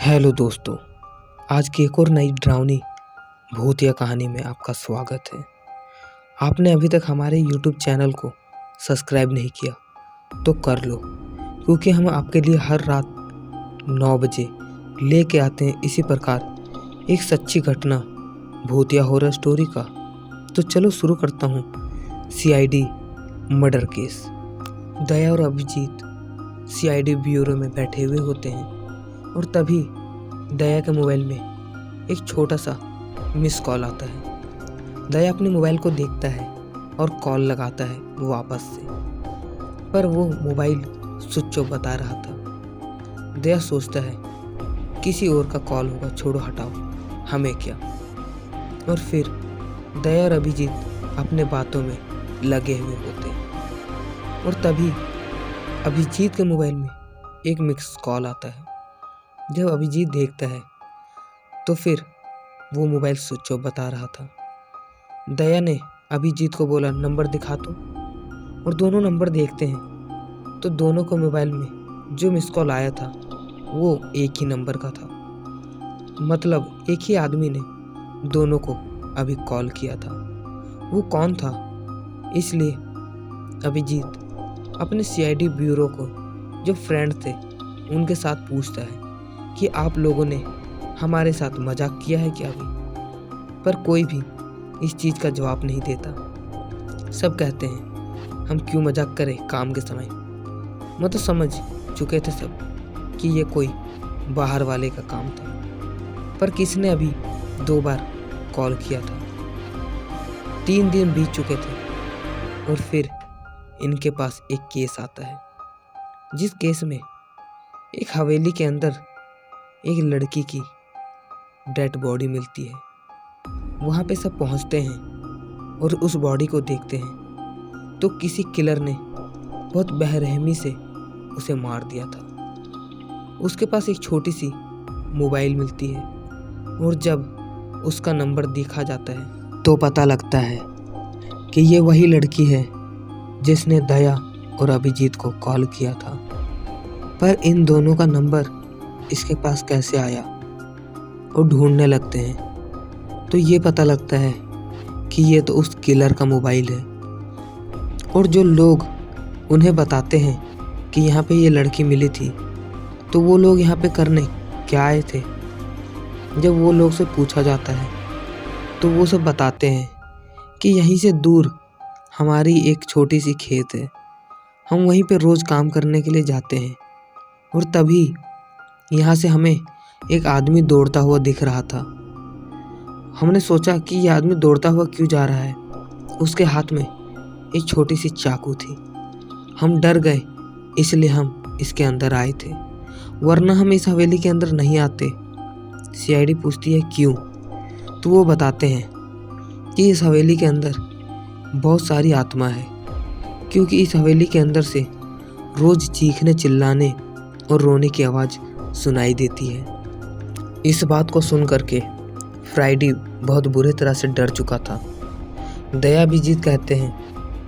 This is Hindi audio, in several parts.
हेलो दोस्तों, आज की एक और नई डरावनी भूतिया कहानी में आपका स्वागत है। आपने अभी तक हमारे यूट्यूब चैनल को सब्सक्राइब नहीं किया तो कर लो, क्योंकि हम आपके लिए हर रात 9 बजे लेके आते हैं इसी प्रकार एक सच्ची घटना भूतिया हॉरर स्टोरी का। तो चलो शुरू करता हूँ। CID murder case. दया और अभिजीत CID ब्यूरो में बैठे हुए होते हैं और तभी दया के मोबाइल में एक छोटा सा मिस कॉल आता है। दया अपने मोबाइल को देखता है और कॉल लगाता है वापस से, पर वो मोबाइल स्विच ऑफ बता रहा था। दया सोचता है किसी और का कॉल होगा, छोड़ो हटाओ, हमें क्या। और फिर दया और अभिजीत अपने बातों में लगे हुए होते हैं और तभी अभिजीत के मोबाइल में एक मिस कॉल आता है। जब अभिजीत देखता है तो फिर वो मोबाइल स्विच ऑफ बता रहा था। दया ने अभिजीत को बोला, नंबर दिखा तो। और दोनों नंबर देखते हैं तो दोनों को मोबाइल में जो मिस कॉल आया था वो एक ही नंबर का था। मतलब एक ही आदमी ने दोनों को अभी कॉल किया था। वो कौन था? इसलिए अभिजीत अपने CID ब्यूरो को जो फ्रेंड थे उनके साथ पूछता है कि आप लोगों ने हमारे साथ मजाक किया है क्या अभी? पर कोई भी इस चीज़ का जवाब नहीं देता। सब कहते हैं हम क्यों मजाक करें काम के समय। मतलब समझ चुके थे सब कि ये कोई बाहर वाले का काम था, पर किसने अभी 2 बार कॉल किया था। 3 दिन बीत चुके थे और फिर इनके पास एक केस आता है, जिस केस में एक हवेली के अंदर एक लड़की की डेड बॉडी मिलती है। वहाँ पे सब पहुँचते हैं और उस बॉडी को देखते हैं तो किसी किलर ने बहुत बेरहमी से उसे मार दिया था। उसके पास एक छोटी सी मोबाइल मिलती है और जब उसका नंबर देखा जाता है तो पता लगता है कि ये वही लड़की है जिसने दया और अभिजीत को कॉल किया था। पर इन दोनों का नंबर इसके पास कैसे आया? और ढूंढने लगते हैं तो ये पता लगता है कि ये तो उस किलर का मोबाइल है। और जो लोग उन्हें बताते हैं कि यहाँ पे ये लड़की मिली थी, तो वो लोग यहाँ पे करने क्या आए थे? जब वो लोग से पूछा जाता है तो वो सब बताते हैं कि यहीं से दूर हमारी एक छोटी सी खेत है, हम वहीं पे रोज़ काम करने के लिए जाते हैं। और तभी यहाँ से हमें एक आदमी दौड़ता हुआ दिख रहा था। हमने सोचा कि ये आदमी दौड़ता हुआ क्यों जा रहा है। उसके हाथ में एक छोटी सी चाकू थी। हम डर गए, इसलिए हम इसके अंदर आए थे, वरना हम इस हवेली के अंदर नहीं आते। CID पूछती है क्यों? तो वो बताते हैं कि इस हवेली के अंदर बहुत सारी आत्मा है, क्योंकि इस हवेली के अंदर से रोज़ चीखने, चिल्लाने और रोने की आवाज़ सुनाई देती है। इस बात को सुन करके फ्राइडे बहुत बुरी तरह से डर चुका था। दया अभिजीत कहते हैं,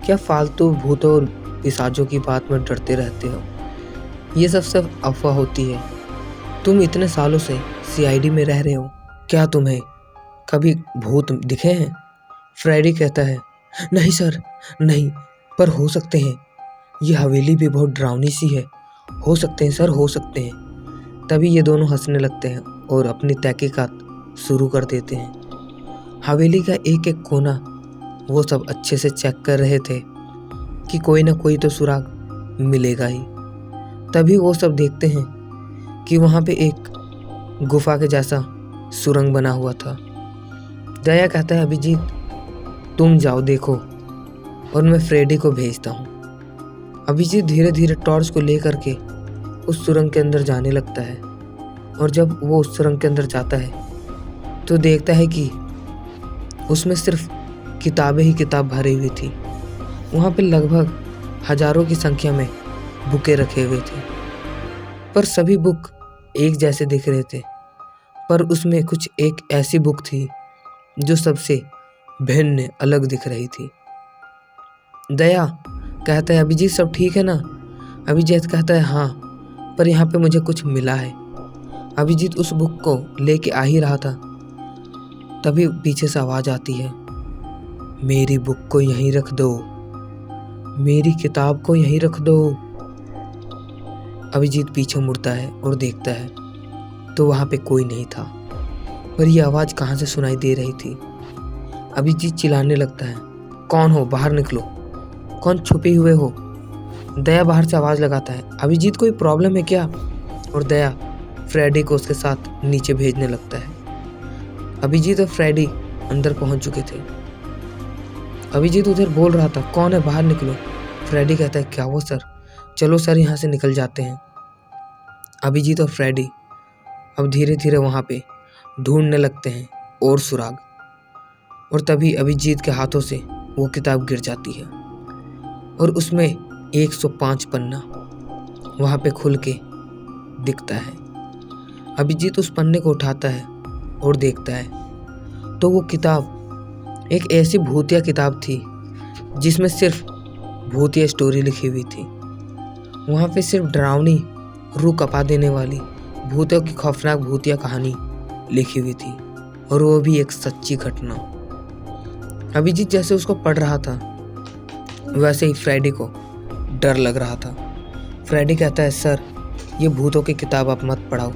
क्या फालतू भूतों और पिशाचों की बात में डरते रहते हो? ये सब अफवाह होती है। तुम इतने सालों से CID में रह रहे हो, क्या तुम्हें कभी भूत दिखे हैं? फ्राइडे कहता है, नहीं सर, नहीं, पर हो सकते हैं। ये हवेली भी बहुत डरावनी सी है, हो सकते हैं सर, हो सकते हैं। तभी ये दोनों हंसने लगते हैं और अपनी तहकीकात शुरू कर देते हैं। हवेली का एक एक कोना वो सब अच्छे से चेक कर रहे थे कि कोई ना कोई तो सुराग मिलेगा ही। तभी वो सब देखते हैं कि वहाँ पे एक गुफा के जैसा सुरंग बना हुआ था। दया कहता है, अभिजीत तुम जाओ देखो और मैं फ्रेडी को भेजता हूँ। अभिजीत धीरे धीरे टॉर्च को लेकर के उस सुरंग के अंदर जाने लगता है और जब वो उस सुरंग के अंदर जाता है तो देखता है कि उसमें सिर्फ किताबें ही किताब भरी हुई थी। वहाँ पे लगभग हजारों की संख्या में बुकें रखे हुए थे, पर सभी बुक एक जैसे दिख रहे थे। पर उसमें कुछ एक ऐसी बुक थी जो सबसे भिन्न अलग दिख रही थी। दया कहता है, अभिजीत सब ठीक है ना? अभिजीत कहता है, हाँ, पर यहाँ पे मुझे कुछ मिला है। अभिजीत उस बुक को लेके आ ही रहा था, तभी पीछे से आवाज़ आती है, मेरी बुक को यहीं रख दो, मेरी किताब को यहीं रख दो। अभिजीत पीछे मुड़ता है और देखता है तो वहाँ पे कोई नहीं था, पर यह आवाज़ कहाँ से सुनाई दे रही थी। अभिजीत चिल्लाने लगता है, कौन हो, बाहर निकलो, कौन छुपे हुए हो। दया बाहर से आवाज़ लगाता है, अभिजीत कोई प्रॉब्लम है क्या। और दया फ्रेडी को उसके साथ नीचे भेजने लगता है। अभिजीत और फ्रेडी अंदर पहुंच चुके थे। अभिजीत उधर बोल रहा था, कौन है, बाहर निकलो। फ्रेडी कहता है, क्या हुआ सर, चलो सर यहाँ से निकल जाते हैं। अभिजीत और फ्रेडी अब धीरे धीरे वहाँ पे ढूंढने लगते हैं और सुराग, और तभी अभिजीत के हाथों से वो किताब गिर जाती है और उसमें 105 पन्ना वहाँ पे खुल के दिखता है। अभिजीत उस पन्ने को उठाता है और देखता है तो वो किताब एक ऐसी भूतिया किताब थी जिसमें सिर्फ भूतिया स्टोरी लिखी हुई थी। वहाँ पे सिर्फ डरावनी, रूह कपा देने वाली भूतों की खौफनाक भूतिया कहानी लिखी हुई थी, और वो भी एक सच्ची घटना। अभिजीत जैसे उसको पढ़ रहा था वैसे ही फ्रेडी को डर लग रहा था। फ्रेडी कहता है, सर ये भूतों की किताब आप मत पढ़ाओ,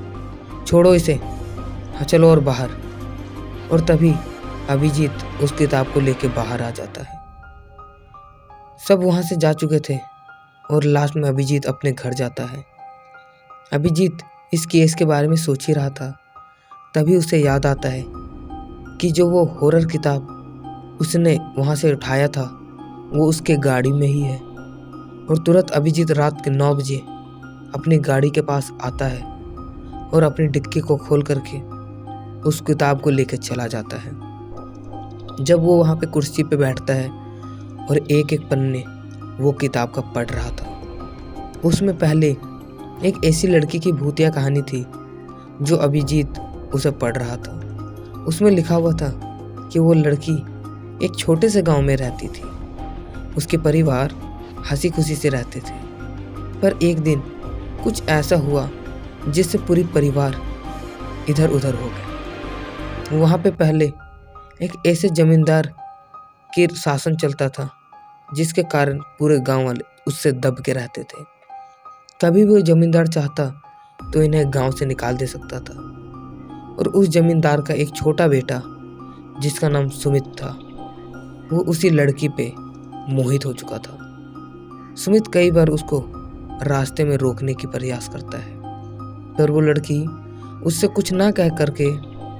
छोड़ो इसे, हाँ चलो और बाहर। और तभी अभिजीत उस किताब को लेके बाहर आ जाता है। सब वहाँ से जा चुके थे और लास्ट में अभिजीत अपने घर जाता है। अभिजीत इस केस के बारे में सोच ही रहा था, तभी उसे याद आता है कि जो वो हॉरर किताब उसने वहाँ से उठाया था वो उसके गाड़ी में ही है। और तुरंत अभिजीत रात के 9 बजे अपनी गाड़ी के पास आता है और अपनी डिक्की को खोल करके उस किताब को लेकर चला जाता है। जब वो वहाँ पे कुर्सी पे बैठता है और एक एक पन्ने वो किताब का पढ़ रहा था, उसमें पहले एक ऐसी लड़की की भूतिया कहानी थी जो अभिजीत उसे पढ़ रहा था। उसमें लिखा हुआ था कि वो लड़की एक छोटे से गांव में रहती थी, उसके परिवार हंसी खुशी से रहते थे, पर एक दिन कुछ ऐसा हुआ जिससे पूरी परिवार इधर उधर हो गए। वहाँ पे पहले एक ऐसे जमींदार के शासन चलता था जिसके कारण पूरे गांव वाले उससे दब के रहते थे। कभी भी वो जमींदार चाहता तो इन्हें गांव से निकाल दे सकता था। और उस जमींदार का एक छोटा बेटा जिसका नाम सुमित था, वो उसी लड़की पे मोहित हो चुका था। सुमित कई बार उसको रास्ते में रोकने की प्रयास करता है, पर वो लड़की उससे कुछ ना कह करके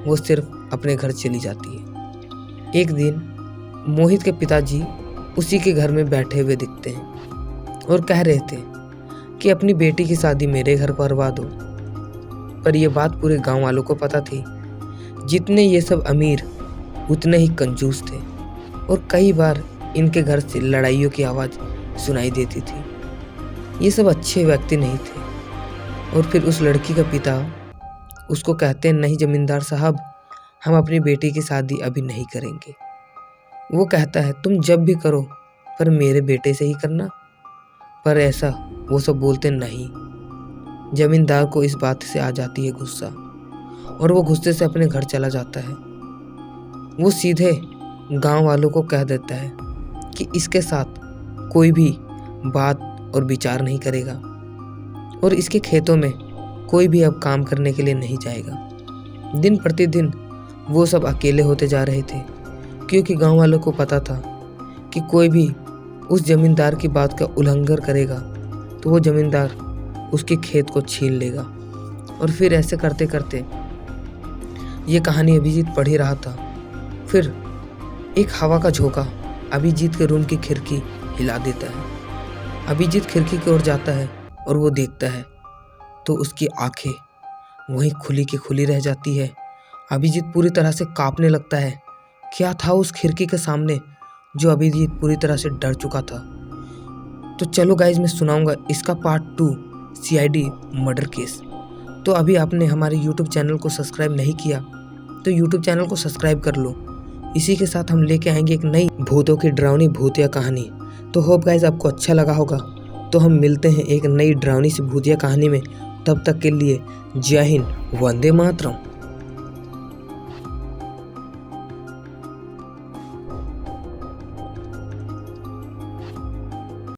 वो सिर्फ अपने घर चली जाती है। एक दिन मोहित के पिताजी उसी के घर में बैठे हुए दिखते हैं और कह रहे थे कि अपनी बेटी की शादी मेरे घर करवा दो। पर यह बात पूरे गांव वालों को पता थी। जितने ये सब अमीर उतने ही कंजूस थे, और कई बार इनके घर से लड़ाइयों की आवाज़ सुनाई देती थी। ये सब अच्छे व्यक्ति नहीं थे। और फिर उस लड़की का पिता उसको कहते हैं, नहीं जमींदार साहब, हम अपनी बेटी की शादी अभी नहीं करेंगे। वो कहता है, तुम जब भी करो पर मेरे बेटे से ही करना। पर ऐसा वो सब बोलते नहीं। जमींदार को इस बात से आ जाती है गुस्सा, और वो गुस्से से अपने घर चला जाता है। वो सीधे गांव वालों को कह देता है कि इसके साथ कोई भी बात और विचार नहीं करेगा, और इसके खेतों में कोई भी अब काम करने के लिए नहीं जाएगा। दिन प्रतिदिन वो सब अकेले होते जा रहे थे, क्योंकि गांव वालों को पता था कि कोई भी उस जमींदार की बात का उल्लंघन करेगा तो वो जमींदार उसके खेत को छीन लेगा। और फिर ऐसे करते करते ये कहानी अभिजीत पढ़ ही रहा था। फिर एक हवा का झोंका अभिजीत के रूम की खिड़की हिला देता है। अभिजीत खिड़की की ओर जाता है और वो देखता है तो उसकी आंखें वहीं खुली की खुली रह जाती है। अभिजीत पूरी तरह से कांपने लगता है। क्या था उस खिड़की के सामने जो अभिजीत पूरी तरह से डर चुका था। तो चलो गाइज, मैं सुनाऊंगा इसका पार्ट 2, CID मर्डर केस। तो अभी आपने हमारे YouTube चैनल को सब्सक्राइब नहीं किया तो YouTube चैनल को सब्सक्राइब कर लो। इसी के साथ हम लेके आएंगे एक नई भूतों की डरावनी भूतिया कहानी। तो होप गाइज आपको अच्छा लगा होगा। तो हम मिलते हैं एक नई डरावनी सी भूतिया कहानी में। तब तक के लिए जय हिंद, वंदे मातरम।